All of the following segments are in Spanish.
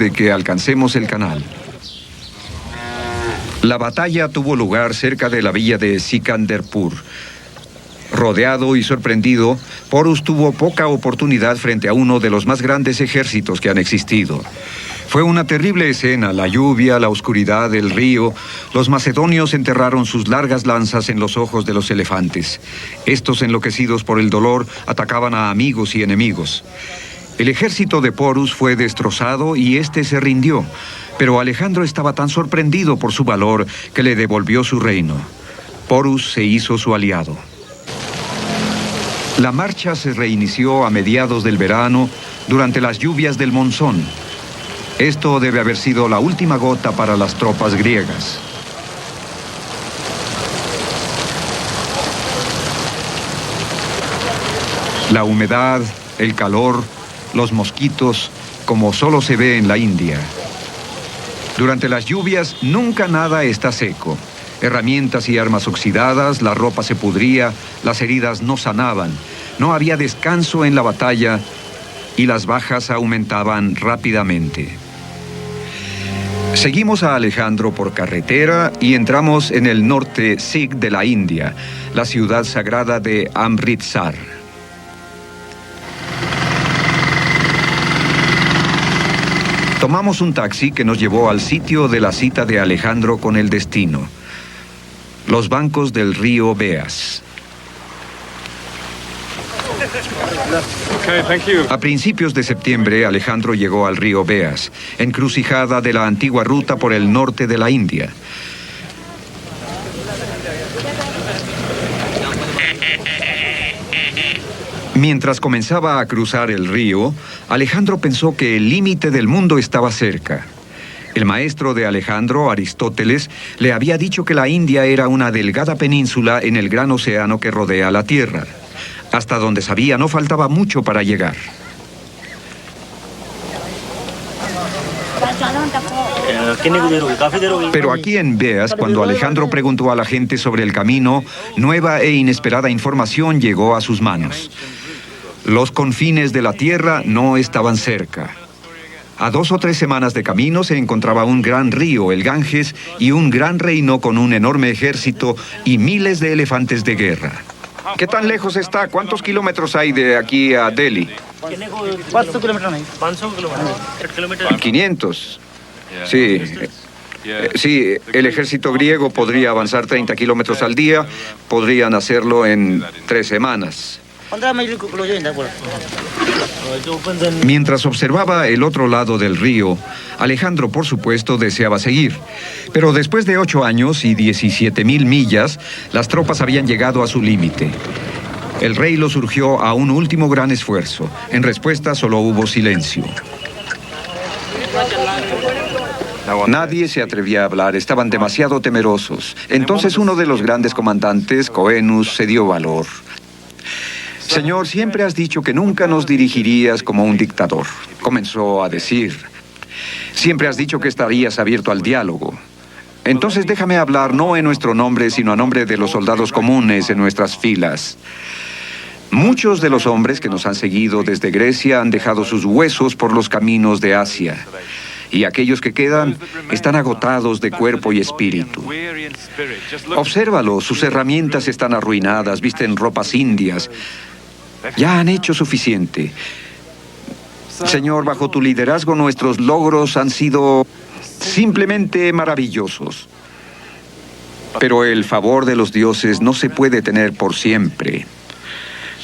de que alcancemos el canal. La batalla tuvo lugar cerca de la villa de Sikanderpur. Rodeado y sorprendido, Porus tuvo poca oportunidad frente a uno de los más grandes ejércitos que han existido. Fue una terrible escena, la lluvia, la oscuridad del río. Los macedonios enterraron sus largas lanzas en los ojos de los elefantes. Estos, enloquecidos por el dolor, atacaban a amigos y enemigos. El ejército de Porus fue destrozado y éste se rindió. Pero Alejandro estaba tan sorprendido por su valor que le devolvió su reino. Porus se hizo su aliado. La marcha se reinició a mediados del verano durante las lluvias del monzón. Esto debe haber sido la última gota para las tropas griegas. La humedad, el calor, los mosquitos, como solo se ve en la India. Durante las lluvias nunca nada está seco. Herramientas y armas oxidadas, la ropa se pudría, las heridas no sanaban. No había descanso en la batalla y las bajas aumentaban rápidamente. Seguimos a Alejandro por carretera y entramos en el norte Sikh de la India, la ciudad sagrada de Amritsar. Tomamos un taxi que nos llevó al sitio de la cita de Alejandro con el destino: los bancos del río Beas. A principios de septiembre, Alejandro llegó al río Beas, encrucijada de la antigua ruta por el norte de la India. Mientras comenzaba a cruzar el río, Alejandro pensó que el límite del mundo estaba cerca. El maestro de Alejandro, Aristóteles, le había dicho que la India era una delgada península en el gran océano que rodea la Tierra. Hasta donde sabía, no faltaba mucho para llegar. Pero aquí en Beas, cuando Alejandro preguntó a la gente sobre el camino, nueva e inesperada información llegó a sus manos. Los confines de la tierra no estaban cerca. A 2 o 3 semanas de camino se encontraba un gran río, el Ganges, y un gran reino con un enorme ejército y miles de elefantes de guerra. ¿Qué tan lejos está? ¿Cuántos kilómetros hay de aquí a Delhi? 500. Sí. Sí, el ejército griego podría avanzar 30 kilómetros al día. Podrían hacerlo en 3 semanas. Mientras observaba el otro lado del río, Alejandro, por supuesto, deseaba seguir. Pero después de 8 años y 17.000 millas, las tropas habían llegado a su límite. El rey los urgió a un último gran esfuerzo. En respuesta, solo hubo silencio. Nadie se atrevía a hablar, estaban demasiado temerosos. Entonces uno de los grandes comandantes, Coenus, se dio valor. Señor, siempre has dicho que nunca nos dirigirías como un dictador. Comenzó a decir. Siempre has dicho que estarías abierto al diálogo. Entonces déjame hablar no en nuestro nombre, sino a nombre de los soldados comunes en nuestras filas. Muchos de los hombres que nos han seguido desde Grecia han dejado sus huesos por los caminos de Asia. Y aquellos que quedan están agotados de cuerpo y espíritu. Obsérvalo, sus herramientas están arruinadas, visten ropas indias. Ya han hecho suficiente. Señor, bajo tu liderazgo nuestros logros han sido simplemente maravillosos. Pero el favor de los dioses no se puede tener por siempre.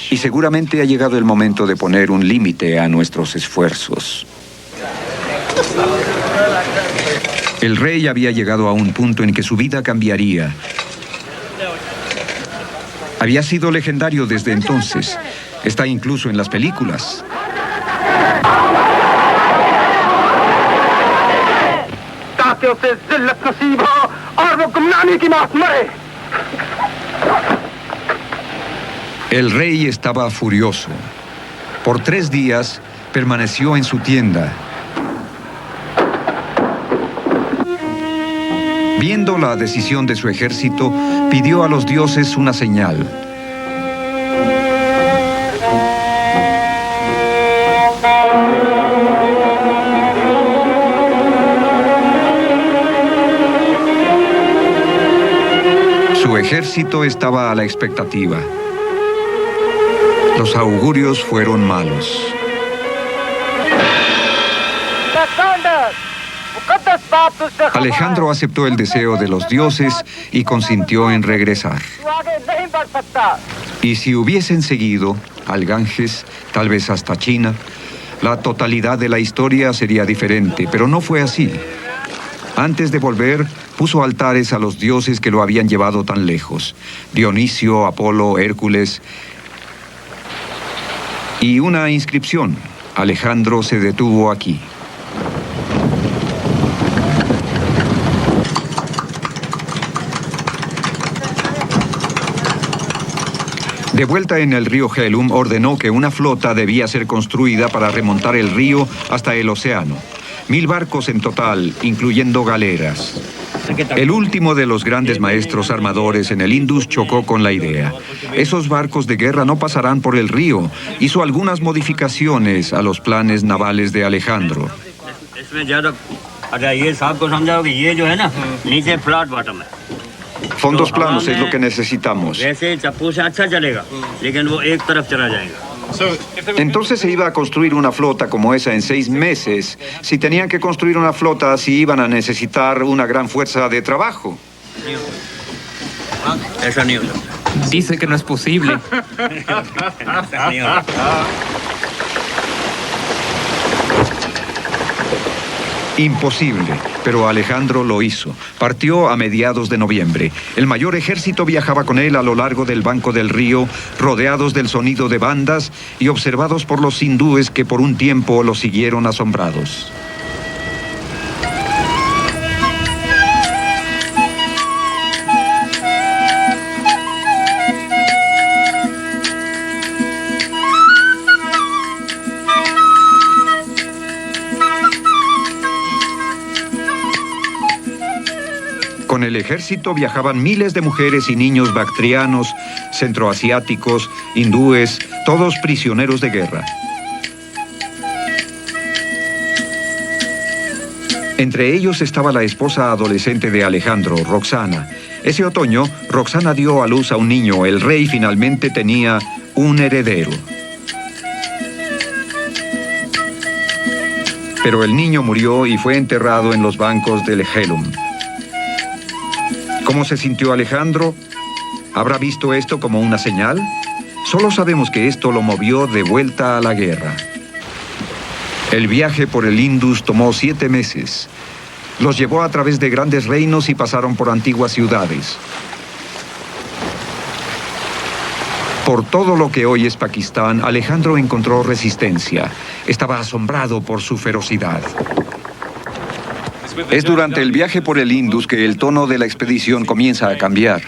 Y seguramente ha llegado el momento de poner un límite a nuestros esfuerzos. El rey había llegado a un punto en que su vida cambiaría. Había sido legendario desde entonces. Está incluso en las películas. El rey estaba furioso. Por 3 días permaneció en su tienda. Viendo la decisión de su ejército, pidió a los dioses una señal. ejército estaba a la expectativa. Los augurios fueron malos. Alejandro aceptó el deseo de los dioses y consintió en regresar. Y si hubiesen seguido al Ganges, tal vez hasta China, la totalidad de la historia sería diferente, pero no fue así. Antes de volver, puso altares a los dioses que lo habían llevado tan lejos: Dionisio, Apolo, Hércules, y una inscripción: Alejandro se detuvo aquí. De vuelta en el río Jhelum, ordenó que una flota debía ser construida para remontar el río hasta el océano. 1000 barcos en total, incluyendo galeras. El último de los grandes maestros armadores en el Indus chocó con la idea. Esos barcos de guerra no pasarán por el río. Hizo algunas modificaciones a los planes navales de Alejandro. Fondos planos es lo que necesitamos. Entonces se iba a construir una flota como esa en 6 meses. Si tenían que construir una flota así, iban a necesitar una gran fuerza de trabajo. Dice que no es posible. Imposible, pero Alejandro lo hizo. Partió a mediados de noviembre. El mayor ejército viajaba con él a lo largo del banco del río, rodeados del sonido de bandas y observados por los hindúes que por un tiempo lo siguieron asombrados. Con el ejército viajaban miles de mujeres y niños bactrianos, centroasiáticos, hindúes, todos prisioneros de guerra. Entre ellos estaba la esposa adolescente de Alejandro, Roxana. Ese otoño, Roxana dio a luz a un niño. El rey finalmente tenía un heredero. Pero el niño murió y fue enterrado en los bancos del Jhelum. ¿Cómo se sintió Alejandro? ¿Habrá visto esto como una señal? Solo sabemos que esto lo movió de vuelta a la guerra. El viaje por el Indus tomó 7 meses. Los llevó a través de grandes reinos y pasaron por antiguas ciudades. Por todo lo que hoy es Pakistán, Alejandro encontró resistencia. Estaba asombrado por su ferocidad. Es durante el viaje por el Indus que el tono de la expedición comienza a cambiar.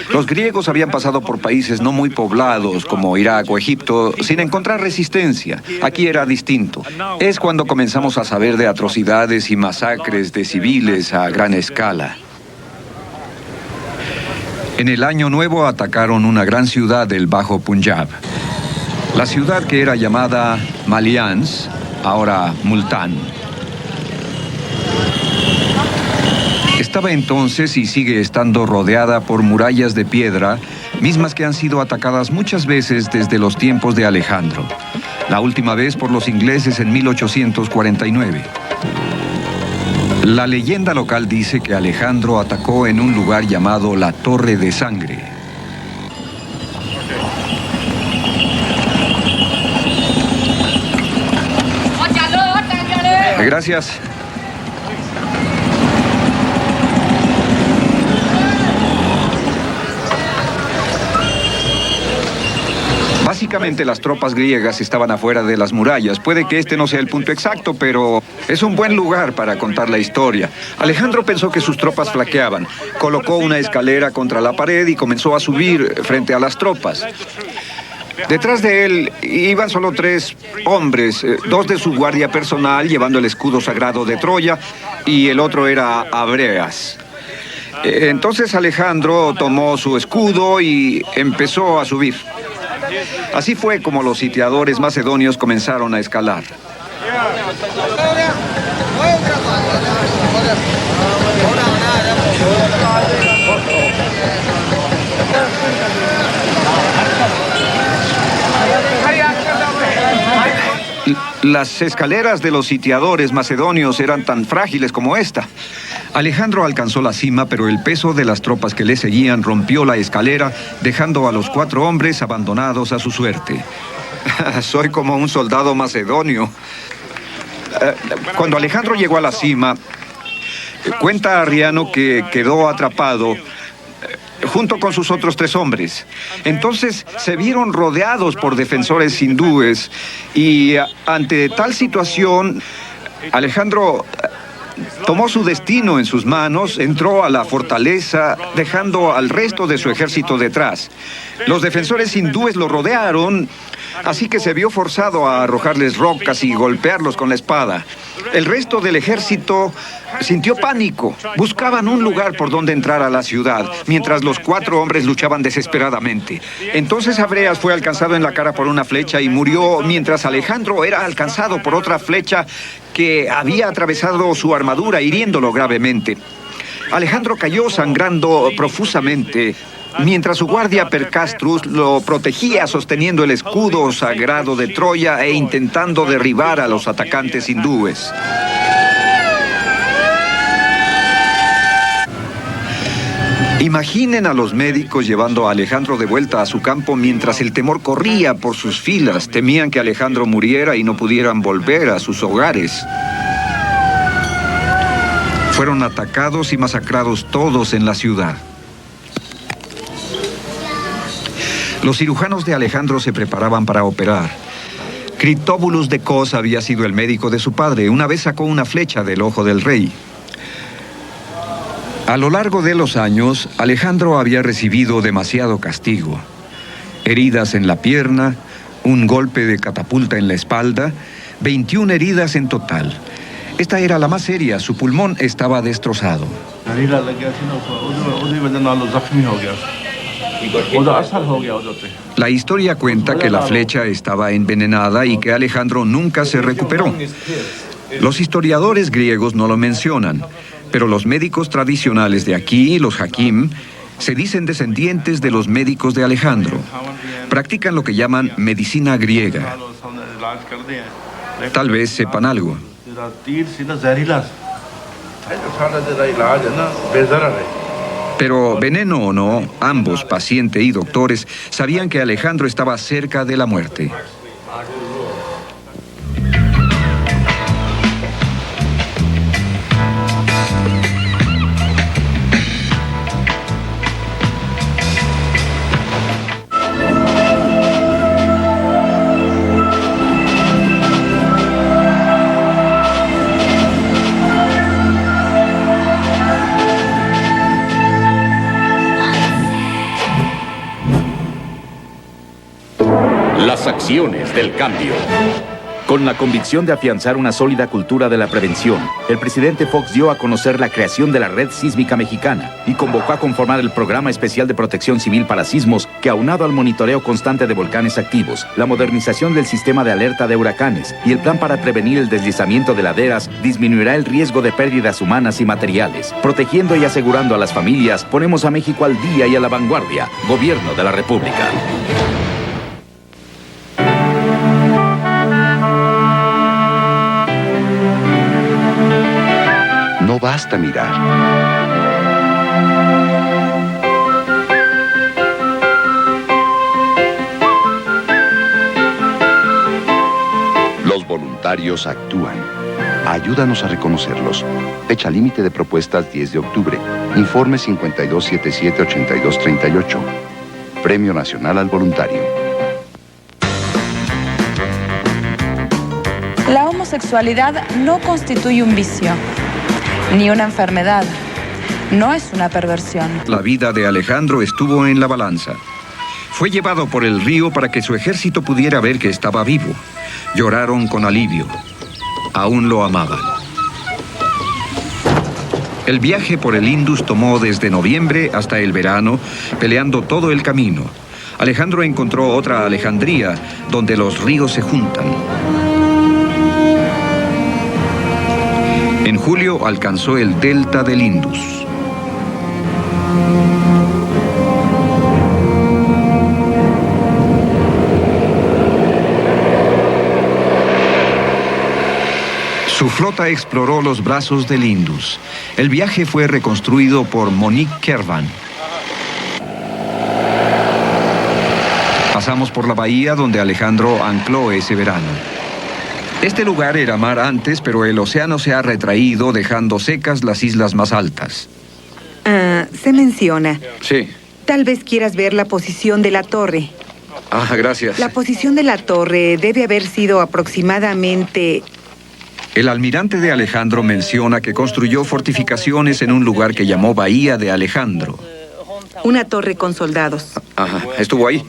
Los griegos habían pasado por países no muy poblados como Irak o Egipto sin encontrar resistencia. Aquí era distinto. Es cuando comenzamos a saber de atrocidades y masacres de civiles a gran escala. En el Año Nuevo atacaron una gran ciudad del Bajo Punjab. La ciudad que era llamada Malians, ahora Multán. Estaba entonces y sigue estando rodeada por murallas de piedra, mismas que han sido atacadas muchas veces desde los tiempos de Alejandro. La última vez por los ingleses en 1849. La leyenda local dice que Alejandro atacó en un lugar llamado la Torre de Sangre. Gracias. Básicamente las tropas griegas estaban afuera de las murallas. Puede que este no sea el punto exacto, pero es un buen lugar para contar la historia. Alejandro pensó que sus tropas flaqueaban. Colocó una escalera contra la pared y comenzó a subir frente a las tropas. Detrás de él iban solo 3 hombres, 2 de su guardia personal llevando el escudo sagrado de Troya y el otro era Abreas. Entonces Alejandro tomó su escudo y empezó a subir. Así fue como los sitiadores macedonios comenzaron a escalar. Las escaleras de los sitiadores macedonios eran tan frágiles como esta. Alejandro alcanzó la cima, pero el peso de las tropas que le seguían rompió la escalera, dejando a los 4 hombres abandonados a su suerte. Soy como un soldado macedonio. Cuando Alejandro llegó a la cima, cuenta Arriano que quedó atrapado junto con sus otros 3 hombres. Entonces se vieron rodeados por defensores hindúes y ante tal situación, Alejandro tomó su destino en sus manos, entró a la fortaleza, dejando al resto de su ejército detrás. Los defensores hindúes lo rodearon, así que se vio forzado a arrojarles rocas y golpearlos con la espada. El resto del ejército sintió pánico. Buscaban un lugar por donde entrar a la ciudad, mientras los 4 hombres luchaban desesperadamente. Entonces Abreas fue alcanzado en la cara por una flecha y murió, mientras Alejandro era alcanzado por otra flecha que había atravesado su armadura, hiriéndolo gravemente. Alejandro cayó sangrando profusamente, mientras su guardia Percastrus lo protegía sosteniendo el escudo sagrado de Troya e intentando derribar a los atacantes hindúes. Imaginen a los médicos llevando a Alejandro de vuelta a su campo mientras el temor corría por sus filas. Temían que Alejandro muriera y no pudieran volver a sus hogares. Fueron atacados y masacrados todos en la ciudad. Los cirujanos de Alejandro se preparaban para operar. Critobulus de Cos había sido el médico de su padre. Una vez sacó una flecha del ojo del rey. A lo largo de los años, Alejandro había recibido demasiado castigo. Heridas en la pierna, un golpe de catapulta en la espalda, 21 heridas en total. Esta era la más seria, su pulmón estaba destrozado. La historia cuenta que la flecha estaba envenenada y que Alejandro nunca se recuperó. Los historiadores griegos no lo mencionan, pero los médicos tradicionales de aquí, los hakim, se dicen descendientes de los médicos de Alejandro. Practican lo que llaman medicina griega. Tal vez sepan algo. Pero veneno o no, ambos, paciente y doctores, sabían que Alejandro estaba cerca de la muerte. Las acciones del cambio. Con la convicción de afianzar una sólida cultura de la prevención, el presidente Fox dio a conocer la creación de la Red Sísmica Mexicana y convocó a conformar el Programa Especial de Protección Civil para Sismos, que aunado al monitoreo constante de volcanes activos, la modernización del sistema de alerta de huracanes y el plan para prevenir el deslizamiento de laderas, disminuirá el riesgo de pérdidas humanas y materiales. Protegiendo y asegurando a las familias, ponemos a México al día y a la vanguardia. Gobierno de la República. No basta mirar. Los voluntarios actúan. Ayúdanos a reconocerlos. Fecha límite de propuestas 10 de octubre. Informe 5277-8238. Premio Nacional al Voluntario. La homosexualidad no constituye un vicio, ni una enfermedad. No es una perversión. La vida de Alejandro estuvo en la balanza. Fue llevado por el río para que su ejército pudiera ver que estaba vivo. Lloraron con alivio. Aún lo amaban. El viaje por el Indus tomó desde noviembre hasta el verano, peleando todo el camino. Alejandro encontró otra Alejandría, donde los ríos se juntan. En julio alcanzó el delta del Indus. Su flota exploró los brazos del Indus. El viaje fue reconstruido por Monique Kervan. Pasamos por la bahía donde Alejandro ancló ese verano. Este lugar era mar antes, pero el océano se ha retraído, dejando secas las islas más altas. Se menciona. Sí. Tal vez quieras ver la posición de la torre. Gracias. La posición de la torre debe haber sido aproximadamente... El almirante de Alejandro menciona que construyó fortificaciones en un lugar que llamó Bahía de Alejandro. Una torre con soldados. ¿Estuvo ahí?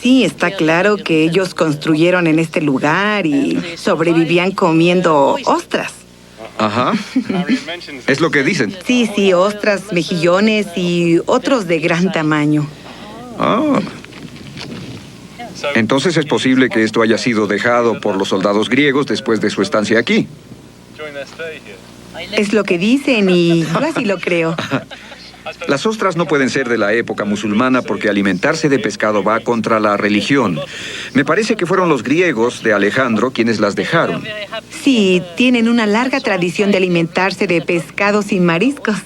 Sí, está claro que ellos construyeron en este lugar y sobrevivían comiendo ostras. Es lo que dicen. Sí, ostras, mejillones y otros de gran tamaño. Entonces es posible que esto haya sido dejado por los soldados griegos después de su estancia aquí. Es lo que dicen y yo así lo creo. Las ostras no pueden ser de la época musulmana porque alimentarse de pescado va contra la religión. Me parece que fueron los griegos de Alejandro quienes las dejaron. Sí, tienen una larga tradición de alimentarse de pescados y mariscos.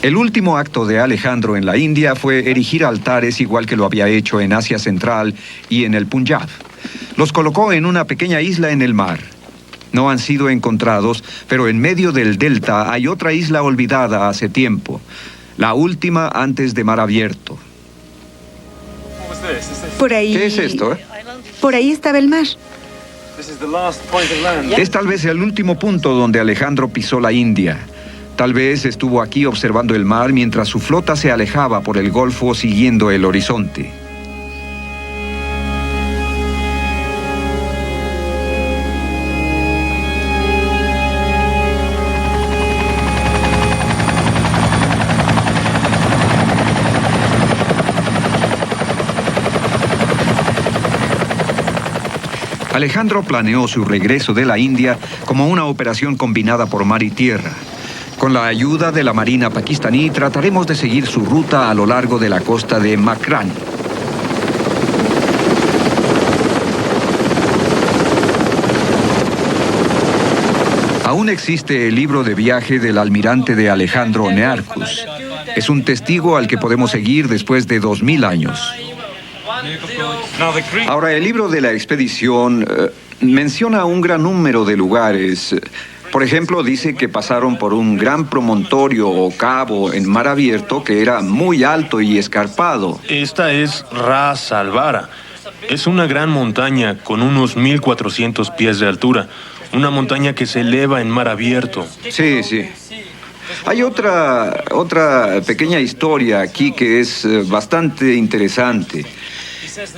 El último acto de Alejandro en la India fue erigir altares igual que lo había hecho en Asia Central y en el Punjab. Los colocó en una pequeña isla en el mar. No han sido encontrados, pero en medio del delta hay otra isla olvidada hace tiempo. La última antes de Mar Abierto. Por ahí... ¿Qué es esto? Por ahí estaba el mar. Es tal vez el último punto donde Alejandro pisó la India. Tal vez estuvo aquí observando el mar mientras su flota se alejaba por el Golfo siguiendo el horizonte. Alejandro planeó su regreso de la India como una operación combinada por mar y tierra. Con la ayuda de la Marina pakistaní trataremos de seguir su ruta a lo largo de la costa de Makran. Aún existe el libro de viaje del almirante de Alejandro Nearchus. Es un testigo al que podemos seguir después de 2000 años. Ahora, el libro de la expedición menciona un gran número de lugares. Por ejemplo, dice que pasaron por un gran promontorio o cabo en mar abierto que era muy alto y escarpado. Esta es Ras Alvara. Es una gran montaña con unos 1400 pies de altura. Una montaña que se eleva en mar abierto. Sí. Hay otra pequeña historia aquí que es bastante interesante.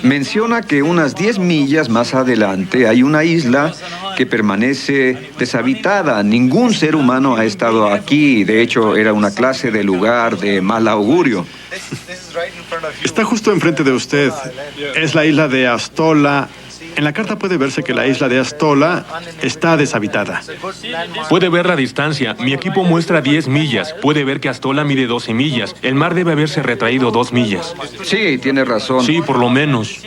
Menciona que unas 10 millas más adelante hay una isla que permanece deshabitada. Ningún ser humano ha estado aquí. De hecho, era una clase de lugar de mal augurio. Está justo enfrente de usted. Es la isla de Astola. En la carta puede verse que la isla de Astola está deshabitada. Puede ver la distancia. Mi equipo muestra 10 millas. Puede ver que Astola mide 12 millas. El mar debe haberse retraído 2 millas. Sí, tiene razón. Sí, por lo menos.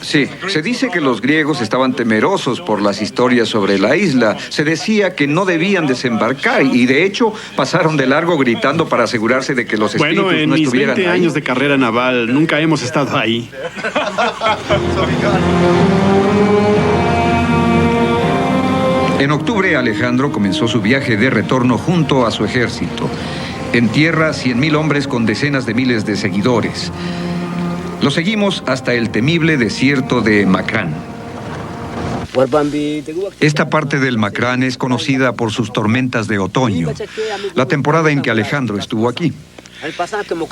Sí, se dice que los griegos estaban temerosos por las historias sobre la isla. Se decía que no debían desembarcar y de hecho pasaron de largo gritando para asegurarse de que los espíritus no estuvieran ahí. Bueno, en mis 20 años de carrera naval nunca hemos estado ahí. En octubre, Alejandro comenzó su viaje de retorno junto a su ejército. En tierra, 100.000 hombres con decenas de miles de seguidores. Lo seguimos hasta el temible desierto de Makran. Esta parte del Makran es conocida por sus tormentas de otoño, la temporada en que Alejandro estuvo aquí.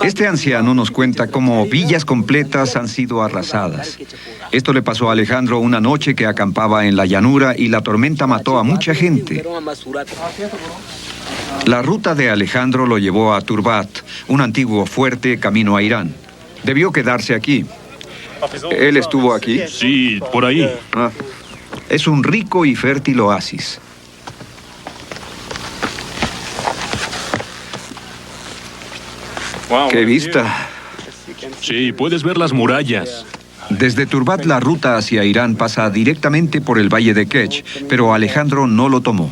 Este anciano nos cuenta cómo villas completas han sido arrasadas. Esto le pasó a Alejandro una noche que acampaba en la llanura y la tormenta mató a mucha gente. La ruta de Alejandro lo llevó a Turbat, un antiguo fuerte camino a Irán. Debió quedarse aquí. ¿Él estuvo aquí? Sí, por ahí. Es un rico y fértil oasis. Wow, ¡Qué vista! Sí, puedes ver las murallas. Desde Turbat la ruta hacia Irán pasa directamente por el valle de Kech, pero Alejandro no lo tomó.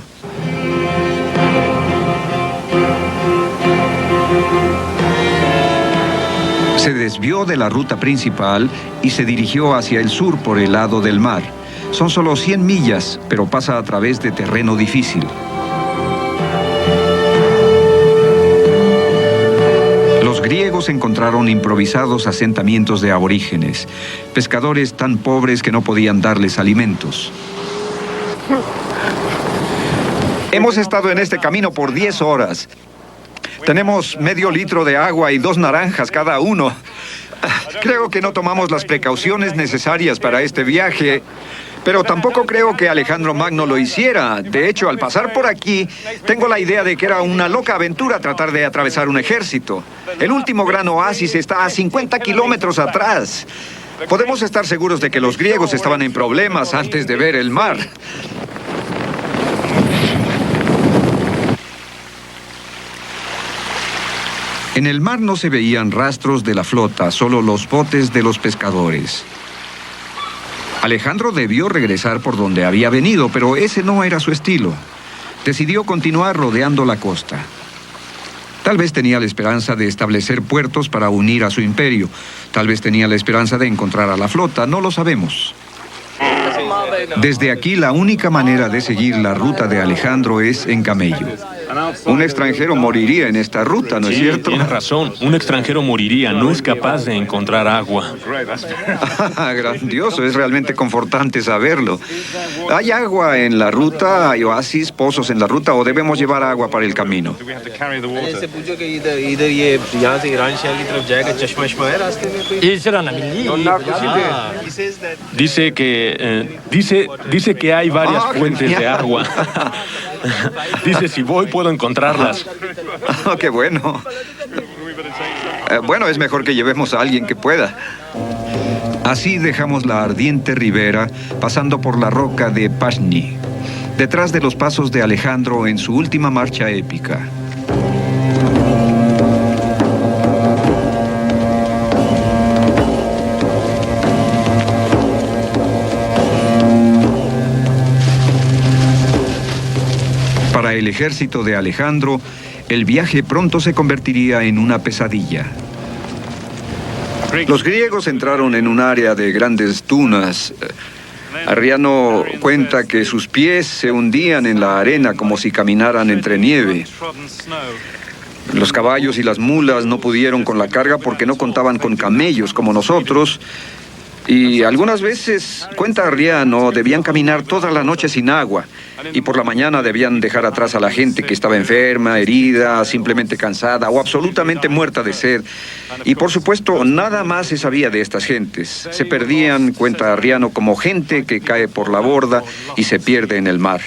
Se desvió de la ruta principal y se dirigió hacia el sur por el lado del mar. Son solo 100 millas, pero pasa a través de terreno difícil. Los griegos encontraron improvisados asentamientos de aborígenes, pescadores tan pobres que no podían darles alimentos. Hemos estado en este camino por 10 horas. Tenemos medio litro de agua y 2 naranjas cada uno. Creo que no tomamos las precauciones necesarias para este viaje, pero tampoco creo que Alejandro Magno lo hiciera. De hecho, al pasar por aquí, tengo la idea de que era una loca aventura tratar de atravesar un ejército. El último gran oasis está a 50 kilómetros atrás. Podemos estar seguros de que los griegos estaban en problemas antes de ver el mar. En el mar no se veían rastros de la flota, solo los botes de los pescadores. Alejandro debió regresar por donde había venido, pero ese no era su estilo. Decidió continuar rodeando la costa. Tal vez tenía la esperanza de establecer puertos para unir a su imperio. Tal vez tenía la esperanza de encontrar a la flota, no lo sabemos. Desde aquí, la única manera de seguir la ruta de Alejandro es en camello. Un extranjero moriría en esta ruta, ¿no es cierto? Tienes razón. Un extranjero moriría. No es capaz de encontrar agua. Grandioso. Es realmente confortante saberlo. ¿Hay agua en la ruta? ¿Hay oasis, pozos en la ruta? ¿O debemos llevar agua para el camino? Dice que hay varias fuentes de agua. Dice, si voy puedo encontrarlas. Oh, qué bueno. Bueno, es mejor que llevemos a alguien que pueda. Así dejamos la ardiente ribera, pasando por la roca de Pashni, detrás de los pasos de Alejandro en su última marcha épica. Para el ejército de Alejandro, el viaje pronto se convertiría en una pesadilla. Los griegos entraron en un área de grandes dunas. Arriano cuenta que sus pies se hundían en la arena como si caminaran entre nieve. Los caballos y las mulas no pudieron con la carga porque no contaban con camellos como nosotros. Y algunas veces, cuenta Arriano, debían caminar toda la noche sin agua. Y por la mañana debían dejar atrás a la gente que estaba enferma, herida, simplemente cansada o absolutamente muerta de sed. Y por supuesto, nada más se sabía de estas gentes. Se perdían, cuenta Arriano, como gente que cae por la borda y se pierde en el mar.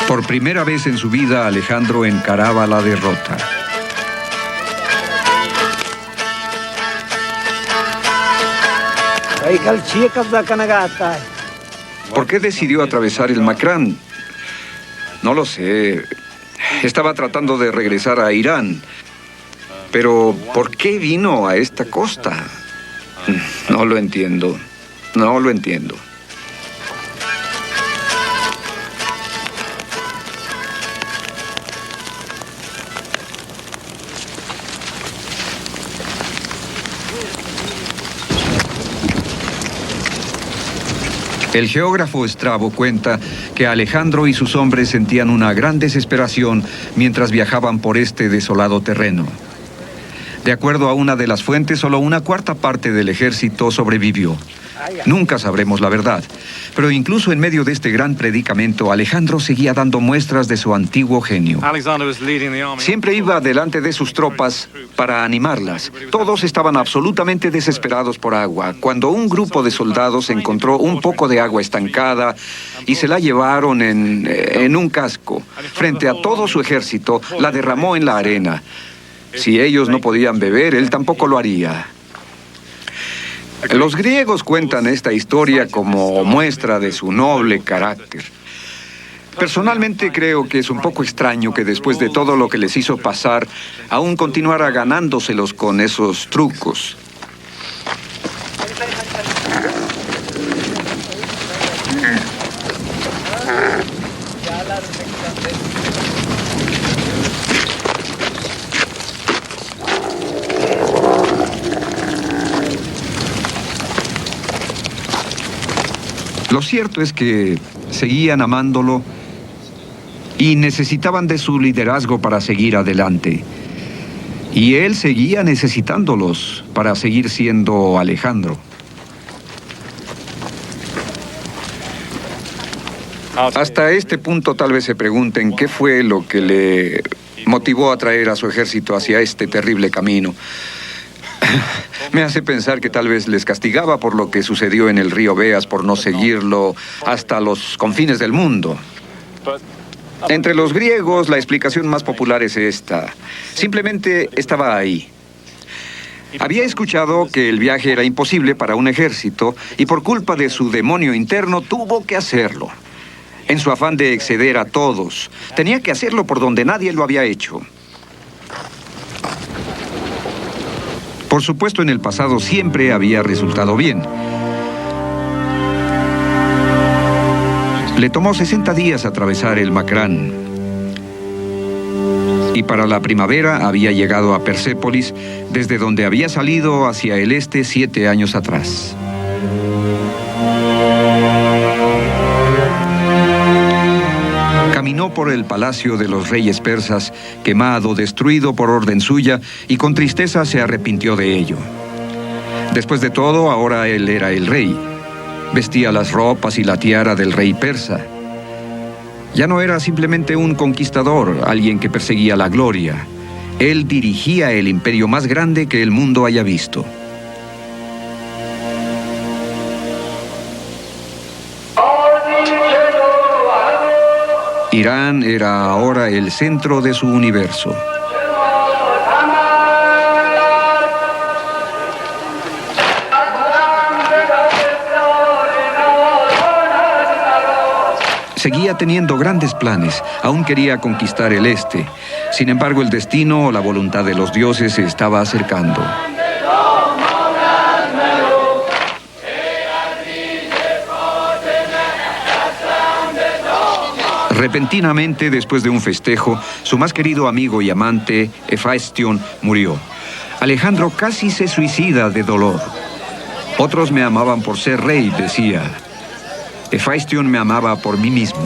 Por primera vez en su vida, Alejandro encaraba la derrota. ¿Por qué decidió atravesar el Makran? No lo sé. Estaba tratando de regresar a Irán. Pero, ¿por qué vino a esta costa? No lo entiendo. No lo entiendo. El geógrafo Estrabo cuenta que Alejandro y sus hombres sentían una gran desesperación mientras viajaban por este desolado terreno. De acuerdo a una de las fuentes, solo una cuarta parte del ejército sobrevivió. Nunca sabremos la verdad, pero incluso en medio de este gran predicamento, Alejandro seguía dando muestras de su antiguo genio. Siempre iba delante de sus tropas para animarlas. Todos estaban absolutamente desesperados por agua. Cuando un grupo de soldados encontró un poco de agua estancada y se la llevaron en un casco, frente a todo su ejército, la derramó en la arena. Si ellos no podían beber, él tampoco lo haría. Los griegos cuentan esta historia como muestra de su noble carácter. Personalmente creo que es un poco extraño que después de todo lo que les hizo pasar, aún continuara ganándoselos con esos trucos. Lo cierto es que seguían amándolo y necesitaban de su liderazgo para seguir adelante. Y él seguía necesitándolos para seguir siendo Alejandro. Hasta este punto tal vez se pregunten qué fue lo que le motivó a traer a su ejército hacia este terrible camino. Me hace pensar que tal vez les castigaba por lo que sucedió en el río Beas por no seguirlo hasta los confines del mundo. Entre los griegos, la explicación más popular es esta. Simplemente estaba ahí. Había escuchado que el viaje era imposible para un ejército y por culpa de su demonio interno tuvo que hacerlo. En su afán de exceder a todos, tenía que hacerlo por donde nadie lo había hecho. Por supuesto, en el pasado siempre había resultado bien. Le tomó 60 días atravesar el Macrán. Y para la primavera había llegado a Persépolis, desde donde había salido hacia el este 7 años atrás. Caminó por el palacio de los reyes persas, quemado, destruido por orden suya, y con tristeza se arrepintió de ello. Después de todo, ahora él era el rey. Vestía las ropas y la tiara del rey persa. Ya no era simplemente un conquistador, alguien que perseguía la gloria. Él dirigía el imperio más grande que el mundo haya visto. Irán era ahora el centro de su universo. Seguía teniendo grandes planes, aún quería conquistar el este. Sin embargo, el destino o la voluntad de los dioses se estaba acercando. Repentinamente, después de un festejo, su más querido amigo y amante, Hefaistión, murió. Alejandro casi se suicida de dolor. Otros me amaban por ser rey, decía. Hefaistión me amaba por mí mismo.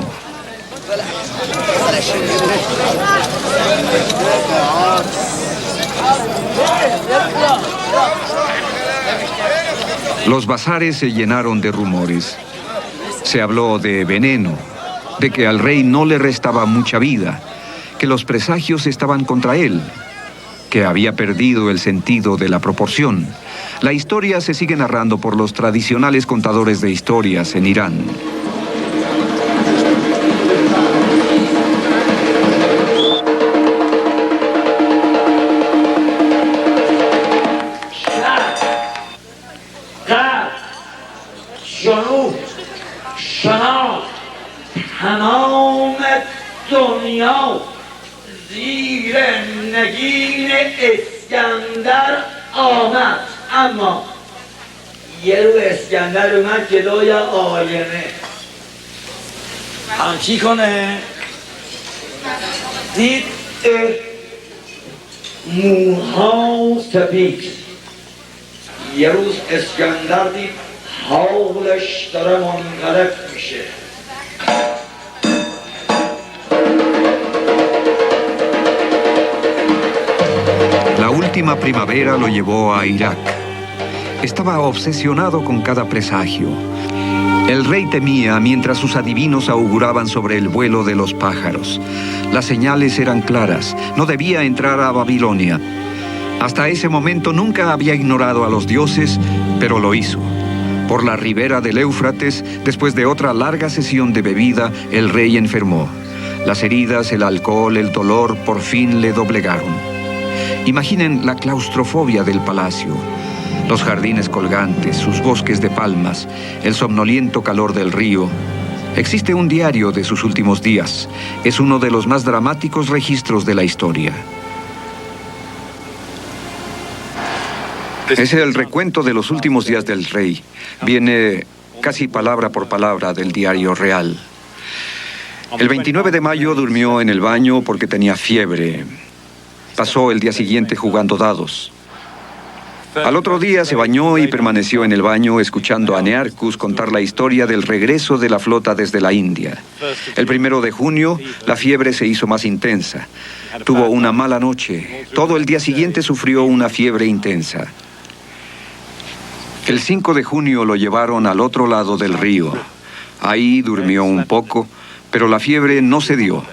Los bazares se llenaron de rumores. Se habló de veneno, de que al rey no le restaba mucha vida, que los presagios estaban contra él, que había perdido el sentido de la proporción. La historia se sigue narrando por los tradicionales contadores de historias en Irán. تمام دنیا زیر نگین اسکندر آمد، اما یه رو اسکندر اومد جلوی آینه همچی کنه، دید موها سپید. یه روز اسکندر دید حالش داره منقلب میشه. La última primavera lo llevó a Irak. Estaba obsesionado con cada presagio. El rey temía mientras sus adivinos auguraban sobre el vuelo de los pájaros. Las señales eran claras. No debía entrar a Babilonia. Hasta ese momento nunca había ignorado a los dioses, pero lo hizo. Por la ribera del Éufrates, después de otra larga sesión de bebida, el rey enfermó. Las heridas, el alcohol, el dolor, por fin le doblegaron. Imaginen la claustrofobia del palacio, los jardines colgantes, sus bosques de palmas, el somnoliento calor del río. Existe un diario de sus últimos días. Es uno de los más dramáticos registros de la historia. Es el recuento de los últimos días del rey. Viene casi palabra por palabra del diario real. El 29 de mayo durmió en el baño porque tenía fiebre. Pasó el día siguiente jugando dados. Al otro día se bañó y permaneció en el baño escuchando a Nearchus contar la historia del regreso de la flota desde la India. El 1 de junio, la fiebre se hizo más intensa. Tuvo una mala noche. Todo el día siguiente sufrió una fiebre intensa. El 5 de junio lo llevaron al otro lado del río. Ahí durmió un poco, pero la fiebre no cedió.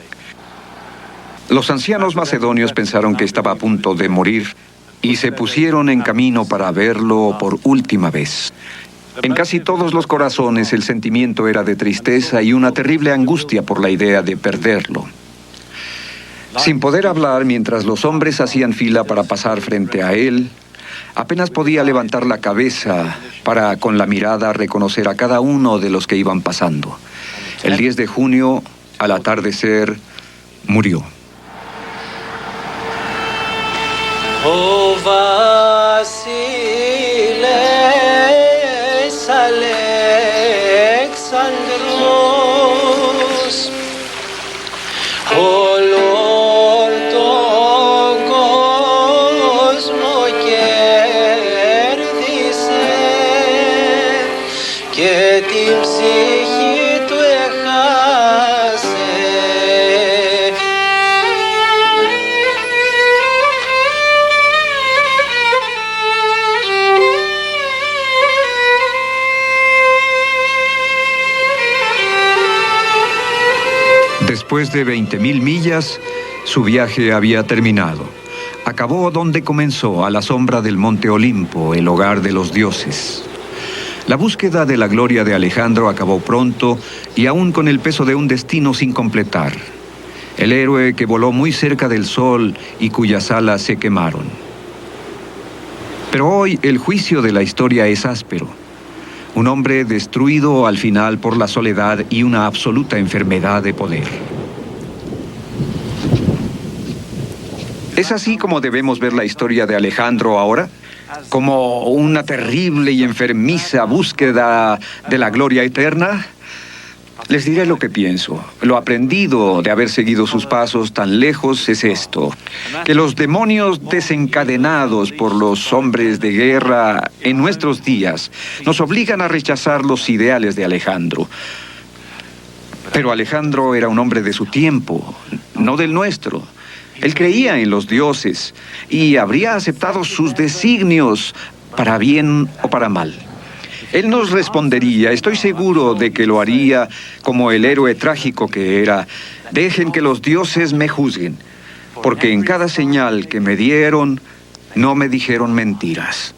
Los ancianos macedonios pensaron que estaba a punto de morir y se pusieron en camino para verlo por última vez. En casi todos los corazones el sentimiento era de tristeza y una terrible angustia por la idea de perderlo. Sin poder hablar mientras los hombres hacían fila para pasar frente a él, apenas podía levantar la cabeza para con la mirada reconocer a cada uno de los que iban pasando. El 10 de junio, al atardecer, murió. O Vasiles Alexandros, όλον τον κόσμο κέρδισε και την ψυχή του έχασε. Después de 20.000 millas, su viaje había terminado. Acabó donde comenzó, a la sombra del monte Olimpo, el hogar de los dioses. La búsqueda de la gloria de Alejandro acabó pronto y aún con el peso de un destino sin completar. El héroe que voló muy cerca del sol y cuyas alas se quemaron. Pero hoy el juicio de la historia es áspero. Un hombre destruido al final por la soledad y una absoluta enfermedad de poder. ¿Es así como debemos ver la historia de Alejandro ahora? ¿Como una terrible y enfermiza búsqueda de la gloria eterna? Les diré lo que pienso. Lo aprendido de haber seguido sus pasos tan lejos es esto: que los demonios desencadenados por los hombres de guerra en nuestros días nos obligan a rechazar los ideales de Alejandro. Pero Alejandro era un hombre de su tiempo, no del nuestro. Él creía en los dioses y habría aceptado sus designios para bien o para mal. Él nos respondería, estoy seguro de que lo haría como el héroe trágico que era: dejen que los dioses me juzguen, porque en cada señal que me dieron, no me dijeron mentiras.